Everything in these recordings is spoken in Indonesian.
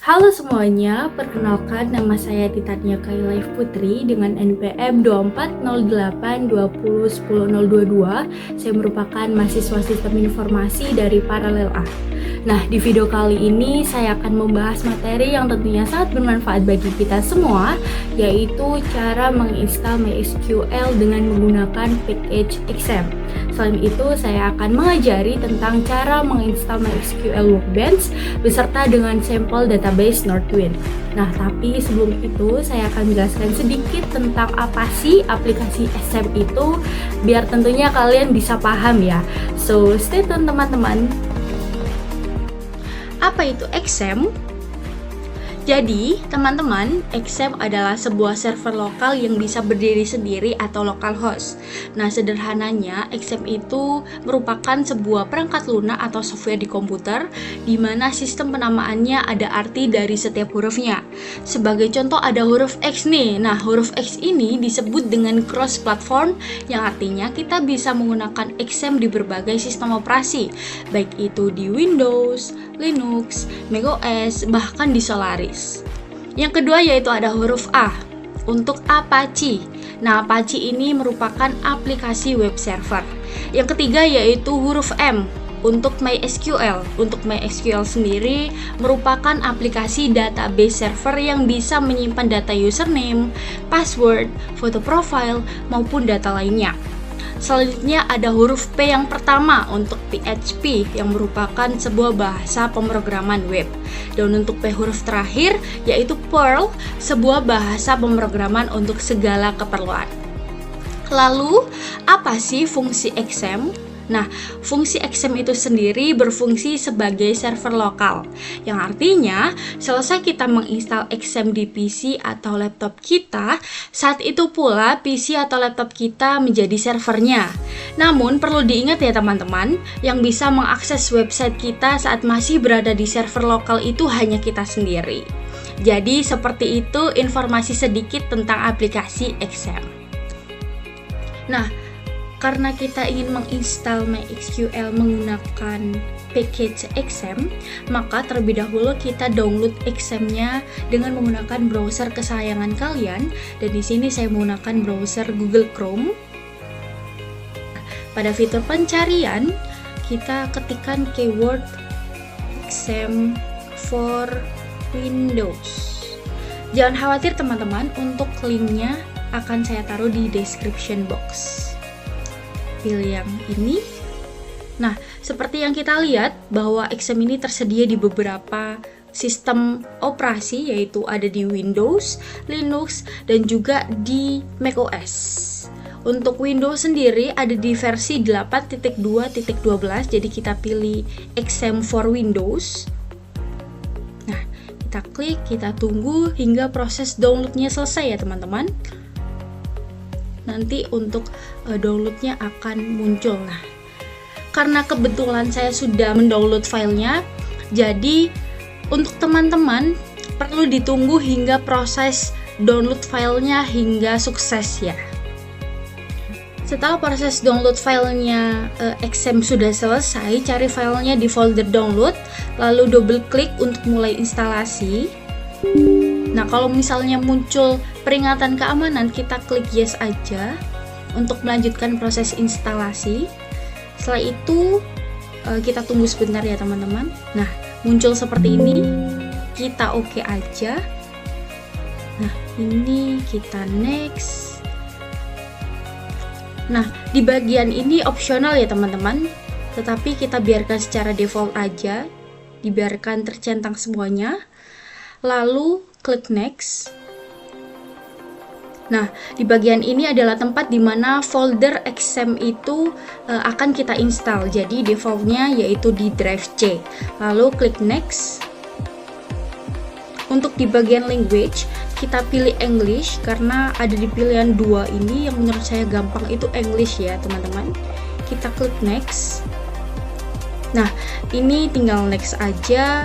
Halo semuanya, perkenalkan nama saya Titania Kailai Putri dengan NPM 2408201022. Saya merupakan mahasiswa Sistem Informasi dari Paralel A. Nah, di video kali ini saya akan membahas materi yang tentunya sangat bermanfaat bagi kita semua, yaitu cara menginstal MySQL dengan menggunakan package XAMPP. Selain itu, saya akan mengajari tentang cara menginstal MySQL Workbench beserta dengan sampel database Northwind. Nah, tapi sebelum itu saya akan menjelaskan sedikit tentang apa sih aplikasi XAMPP itu, biar tentunya kalian bisa paham ya. So, stay tune teman-teman. Apa itu XAMPP? Jadi, teman-teman, XAMPP adalah sebuah server lokal yang bisa berdiri sendiri atau localhost. Nah, sederhananya, XAMPP itu merupakan sebuah perangkat lunak atau software di komputer di mana sistem penamaannya ada arti dari setiap hurufnya. Sebagai contoh ada huruf X nih. Nah, huruf X ini disebut dengan cross platform yang artinya kita bisa menggunakan XAMPP di berbagai sistem operasi, baik itu di Windows, Linux, macOS, bahkan di Solaris. Yang kedua yaitu ada huruf A untuk Apache. Nah, Apache ini merupakan aplikasi web server. Yang ketiga yaitu huruf M untuk MySQL. Untuk MySQL sendiri merupakan aplikasi database server yang bisa menyimpan data username, password, foto profile, maupun data lainnya. Selanjutnya ada huruf P yang pertama untuk PHP yang merupakan sebuah bahasa pemrograman web. Dan untuk P huruf terakhir yaitu Perl, sebuah bahasa pemrograman untuk segala keperluan. Lalu, apa sih fungsi XAMPP? Nah, fungsi XAMPP itu sendiri berfungsi sebagai server lokal, yang artinya selesai kita menginstal XAMPP di PC atau laptop kita, saat itu pula PC atau laptop kita menjadi servernya. Namun, perlu diingat ya teman-teman, yang bisa mengakses website kita saat masih berada di server lokal itu hanya kita sendiri. Jadi, seperti itu informasi sedikit tentang aplikasi XAMPP. Nah, karena kita ingin menginstal MySQL menggunakan package XAMPP, maka terlebih dahulu kita download XAMPP-nya dengan menggunakan browser kesayangan kalian. Dan di sini saya menggunakan browser Google Chrome. Pada fitur pencarian, kita ketikkan keyword XAMPP for Windows. Jangan khawatir teman-teman, untuk linknya akan saya taruh di description box. Pilih yang ini. Nah, seperti yang kita lihat bahwa XAMPP ini tersedia di beberapa sistem operasi, yaitu ada di Windows, Linux, dan juga di macOS. Untuk Windows sendiri ada di versi 8.2.12, jadi kita pilih XAMPP for Windows. Nah, kita klik, kita tunggu hingga proses downloadnya selesai ya teman-teman. Nanti untuk downloadnya akan muncul. Nah, karena kebetulan saya sudah mendownload filenya, jadi untuk teman-teman perlu ditunggu hingga proses download filenya hingga sukses ya. Setelah proses download filenya XAMPP sudah selesai, cari filenya di folder download, lalu double klik untuk mulai instalasi. Nah, kalau misalnya muncul peringatan keamanan, kita klik yes aja untuk melanjutkan proses instalasi. Setelah itu, kita tunggu sebentar ya teman-teman. Nah, muncul seperti ini, kita oke aja. Nah, ini kita next. Nah, di bagian ini opsional ya teman-teman, tetapi kita biarkan secara default aja, dibiarkan tercentang semuanya. Lalu klik next. Nah, di bagian ini adalah tempat di mana folder XAMPP itu akan kita install. Jadi defaultnya yaitu di drive C. Lalu klik next. Untuk di bagian language, kita pilih English karena ada di pilihan dua ini yang menurut saya gampang itu English ya teman-teman. Kita klik next. Nah, ini tinggal next aja.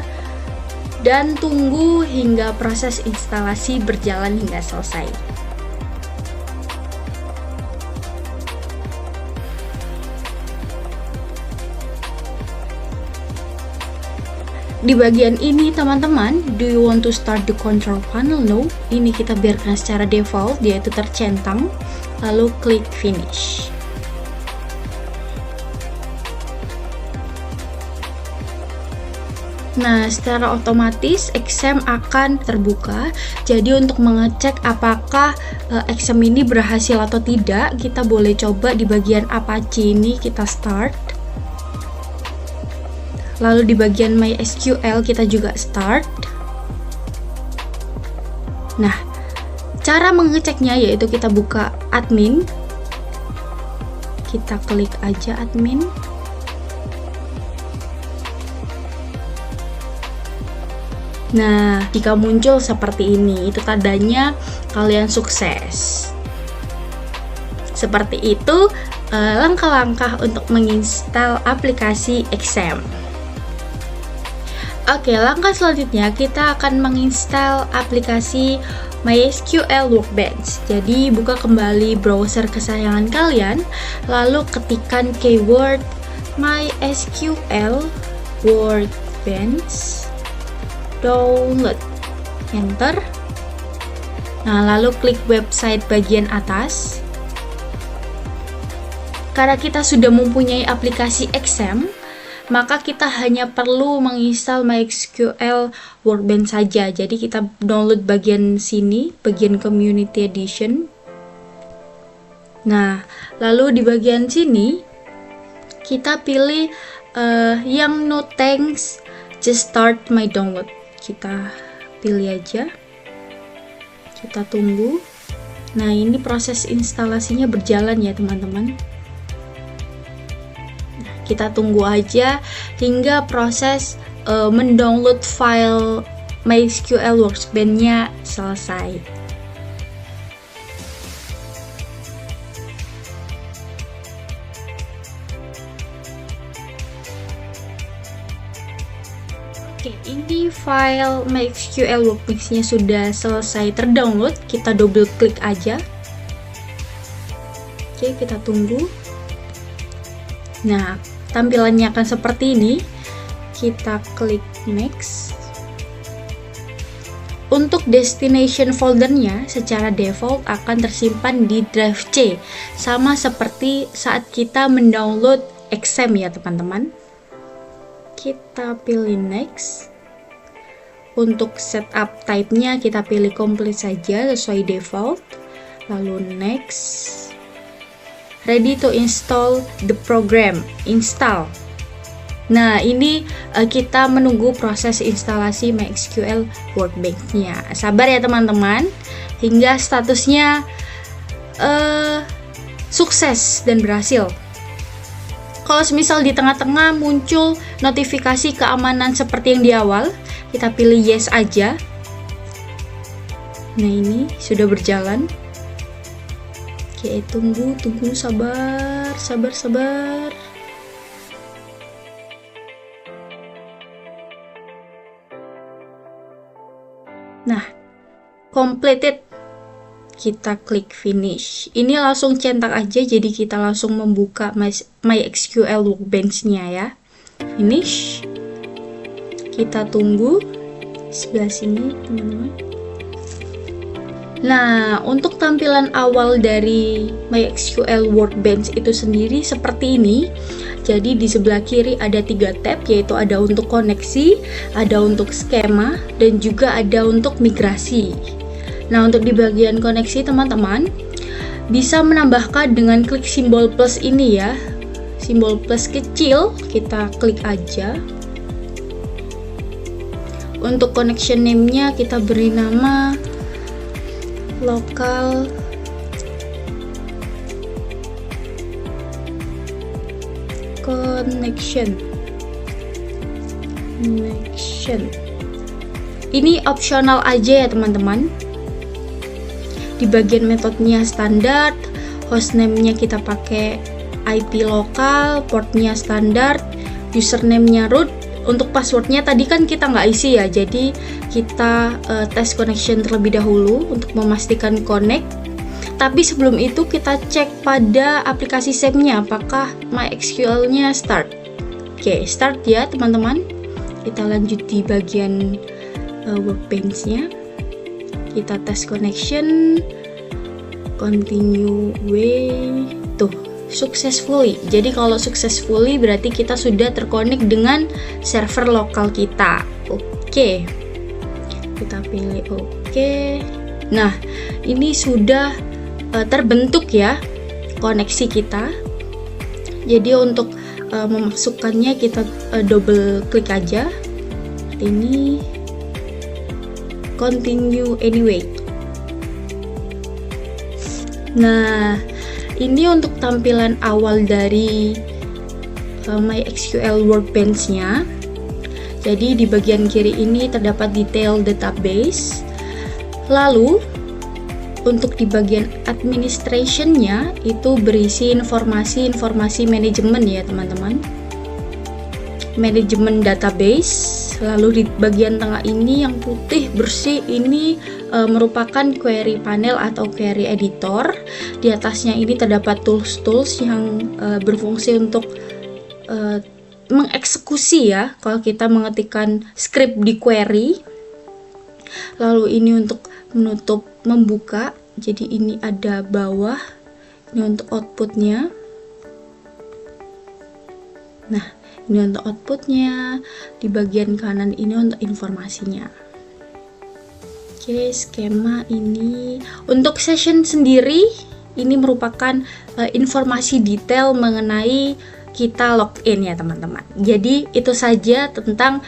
Dan tunggu hingga proses instalasi berjalan hingga selesai. di bagian ini teman-teman, do you want to start the control panel? No, ini kita biarkan secara default, dia itu tercentang, lalu klik finish. Nah, secara otomatis XAMPP akan terbuka. Jadi untuk mengecek apakah XAMPP ini berhasil atau tidak, kita boleh coba di bagian Apache ini kita start. Lalu di bagian MySQL kita juga start. Nah, cara mengeceknya yaitu kita buka admin. Kita klik aja admin. Nah, jika muncul seperti ini, itu tandanya kalian sukses. Seperti itu langkah-langkah untuk menginstal aplikasi XAMPP. Oke, langkah selanjutnya kita akan menginstal aplikasi MySQL Workbench. Jadi buka kembali browser kesayangan kalian, lalu ketikkan keyword MySQL Workbench. Download, enter. Nah, lalu klik website bagian atas. Karena kita sudah mempunyai aplikasi XAMPP, maka kita hanya perlu menginstal MySQL Workbench saja. Jadi kita download bagian sini, bagian Community Edition. Nah, lalu di bagian sini kita pilih yang no thanks, just start my download. Kita pilih aja, kita tunggu. Nah, ini proses instalasinya berjalan ya teman-teman. Nah, kita tunggu aja hingga proses mendownload file MySQL Workbench-nya selesai. Oke, ini file MySQL Workbench-nya sudah selesai terdownload. Kita double klik aja. Oke, kita tunggu. Nah, tampilannya akan seperti ini. Kita klik next. Untuk destination foldernya secara default akan tersimpan di drive C, sama seperti saat kita mendownload XAMPP ya teman-teman. Kita pilih next. Untuk setup type-nya kita pilih complete saja sesuai default. Lalu next. Ready to install the program. Install. Nah, ini kita menunggu proses instalasi MySQL Workbench-nya. Sabar ya teman-teman, hingga statusnya sukses dan berhasil. Kalau misal di tengah-tengah muncul notifikasi keamanan seperti yang di awal, kita pilih yes aja. Nah, ini sudah berjalan. Oke, tunggu, sabar. Nah, completed. Kita klik finish. Ini langsung centang aja, jadi kita langsung membuka MySQL Workbench-nya ya. Finish. Kita tunggu sebelah sini teman-teman. Nah, untuk tampilan awal dari MySQL Workbench itu sendiri seperti ini. Jadi di sebelah kiri ada 3 tab, yaitu ada untuk koneksi, ada untuk skema, dan juga ada untuk migrasi. Nah, untuk di bagian koneksi teman-teman bisa menambahkan dengan klik simbol plus ini ya. Simbol plus kecil, kita klik aja. Untuk connection name-nya kita beri nama local connection. Ini opsional aja ya teman-teman. Di bagian metodenya standar, hostname-nya kita pakai IP lokal, portnya standar, username-nya root. Untuk passwordnya tadi kan kita nggak isi ya, jadi kita tes connection terlebih dahulu untuk memastikan connect. Tapi sebelum itu kita cek pada aplikasi SAMP-nya apakah MySQL-nya start. Oke, start ya teman-teman. Kita lanjut di bagian workbench-nya. Kita tes connection, continue way, tuh successfully. Jadi kalau successfully berarti kita sudah terkonek dengan server lokal kita. Oke, kita pilih oke. Nah, ini sudah terbentuk ya koneksi kita. Jadi untuk memasukkannya kita double klik aja. Ini continue anyway. Nah, ini untuk tampilan awal dari MySQL Workbench-nya. Jadi di bagian kiri ini terdapat detail database. Lalu untuk di bagian administration-nya itu berisi informasi manajemen ya teman-teman. Manajemen database. Lalu di bagian tengah ini yang putih bersih ini merupakan query panel atau query editor. Di atasnya ini terdapat tools-tools yang berfungsi untuk mengeksekusi ya kalau kita mengetikkan script di query. Lalu ini untuk menutup, membuka. Jadi ini ada bawah, ini untuk outputnya. Nah, ini untuk outputnya. Di bagian kanan ini untuk informasinya. Oke, skema ini untuk session sendiri ini merupakan informasi detail mengenai kita login ya teman-teman. Jadi itu saja tentang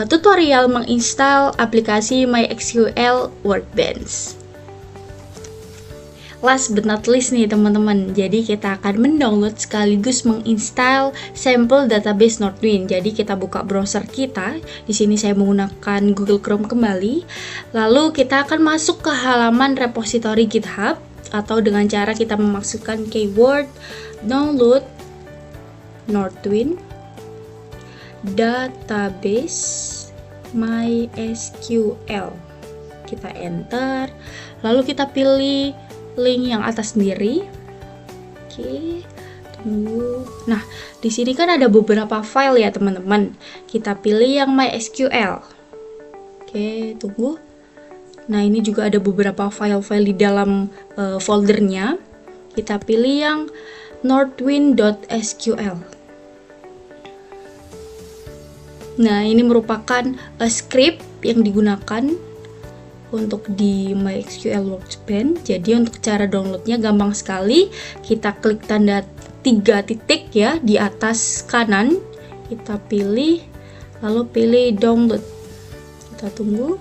tutorial menginstal aplikasi MySQL Workbench. Last but not least nih teman-teman, jadi kita akan mendownload sekaligus menginstal sampel database Northwind. Jadi kita buka browser kita. Di sini saya menggunakan Google Chrome kembali. Lalu kita akan masuk ke halaman repository GitHub atau dengan cara kita memasukkan keyword download Northwind database MySQL. Kita enter, lalu kita pilih link yang atas sendiri. Oke, tunggu. Nah, di sini kan ada beberapa file ya teman-teman. Kita pilih yang MySQL. Oke, tunggu. Nah, ini juga ada beberapa file-file di dalam foldernya. Kita pilih yang northwind.sql. Nah, ini merupakan script yang digunakan untuk di MySQL Workbench. Jadi untuk cara downloadnya gampang sekali. Kita klik tanda 3 titik ya di atas kanan. Kita pilih, lalu pilih download. Kita tunggu.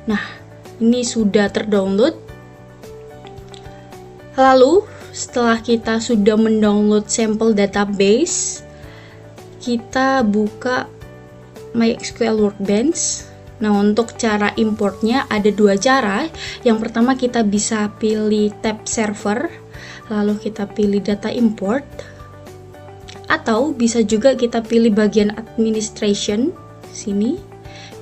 Nah, ini sudah terdownload. Lalu setelah kita sudah mendownload sampel database, kita buka MySQL Workbench. Nah, untuk cara importnya ada 2 cara. Yang pertama kita bisa pilih tab server, lalu kita pilih data import, atau bisa juga kita pilih bagian administration. Sini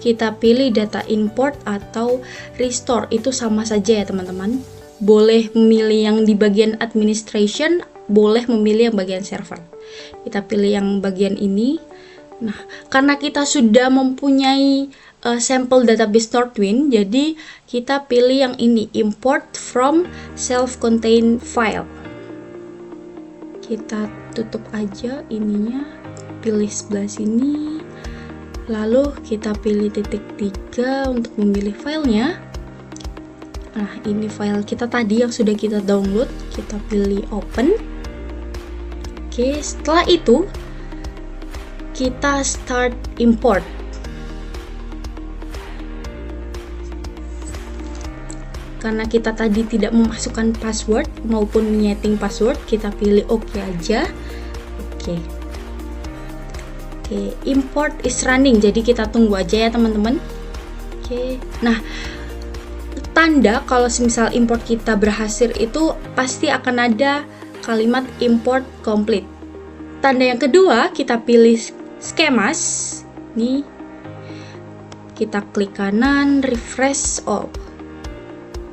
kita pilih data import atau restore, itu sama saja ya teman-teman. Boleh memilih yang di bagian administration, boleh memilih yang bagian server. Kita pilih yang bagian ini. Nah, karena kita sudah mempunyai sampel database Northwind, jadi kita pilih yang ini, import from self-contained file. Kita tutup aja ininya, pilih sebelah sini, lalu kita pilih titik 3 untuk memilih filenya. Nah, ini file kita tadi yang sudah kita download. Kita pilih open. Oke, setelah itu kita start import. Karena kita tadi tidak memasukkan password maupun menyeting password, kita pilih OK aja. Oke, import is running. Jadi kita tunggu aja ya teman-teman. Oke, nah tanda kalau misal import kita berhasil itu pasti akan ada kalimat import complete. Tanda yang kedua kita pilih schemas. Nih, kita klik kanan, refresh all.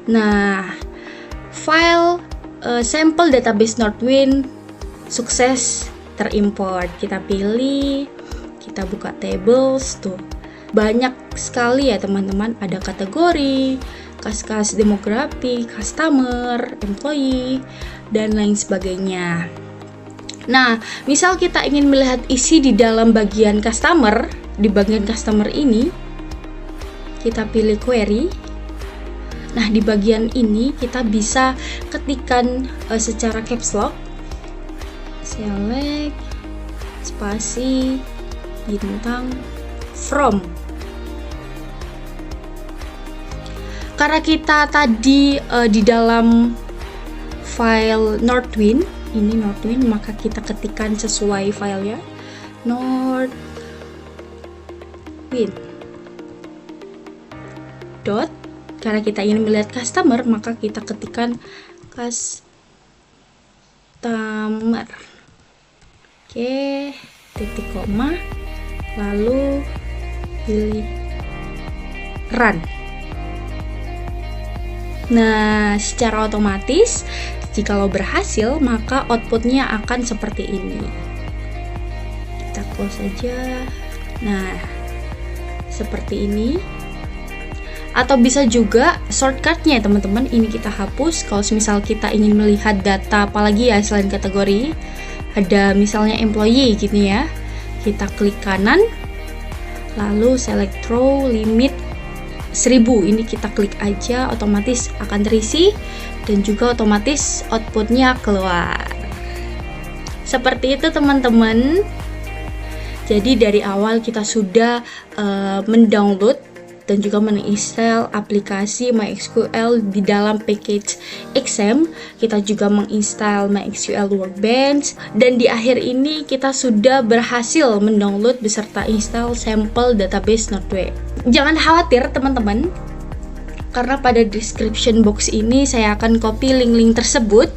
Nah, file sampel database Northwind sukses terimport. Kita pilih, kita buka tables tuh. Banyak sekali ya teman-teman, ada kategori, kas-kas demografi, customer, employee, dan lain sebagainya. Nah, misal kita ingin melihat isi di dalam bagian customer, di bagian customer ini, kita pilih query. Nah, di bagian ini kita bisa ketikkan secara caps lock, select, spasi, bintang, from. Karena kita tadi di dalam file Northwind, ini Northwind, maka kita ketikkan sesuai filenya, Northwind dot. Karena kita ingin melihat customer, maka kita ketikkan customer. Oke, titik koma, lalu pilih run. Nah, secara otomatis jikalau berhasil, maka outputnya akan seperti ini. Kita close saja. Nah, seperti ini. Atau bisa juga shortcutnya teman-teman, ini kita hapus. Kalau misal kita ingin melihat data apalagi ya selain kategori, ada misalnya employee gitu ya, kita klik kanan, lalu select row limit 1000, ini kita klik aja, otomatis akan terisi dan juga otomatis outputnya keluar. Seperti itu teman-teman. Jadi dari awal kita sudah mendownload dan juga menginstal aplikasi MySQL di dalam package XAMPP. Kita juga menginstal MySQL Workbench, dan di akhir ini kita sudah berhasil mendownload beserta install sampel database Node-RED. Jangan khawatir teman-teman, karena pada description box ini saya akan copy link-link tersebut.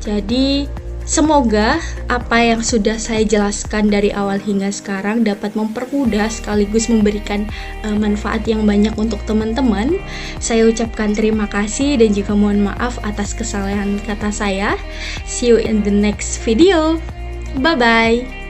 Jadi semoga apa yang sudah saya jelaskan dari awal hingga sekarang dapat mempermudah sekaligus memberikan manfaat yang banyak untuk teman-teman. Saya ucapkan terima kasih dan juga mohon maaf atas kesalahan kata saya. See you in the next video. Bye-bye.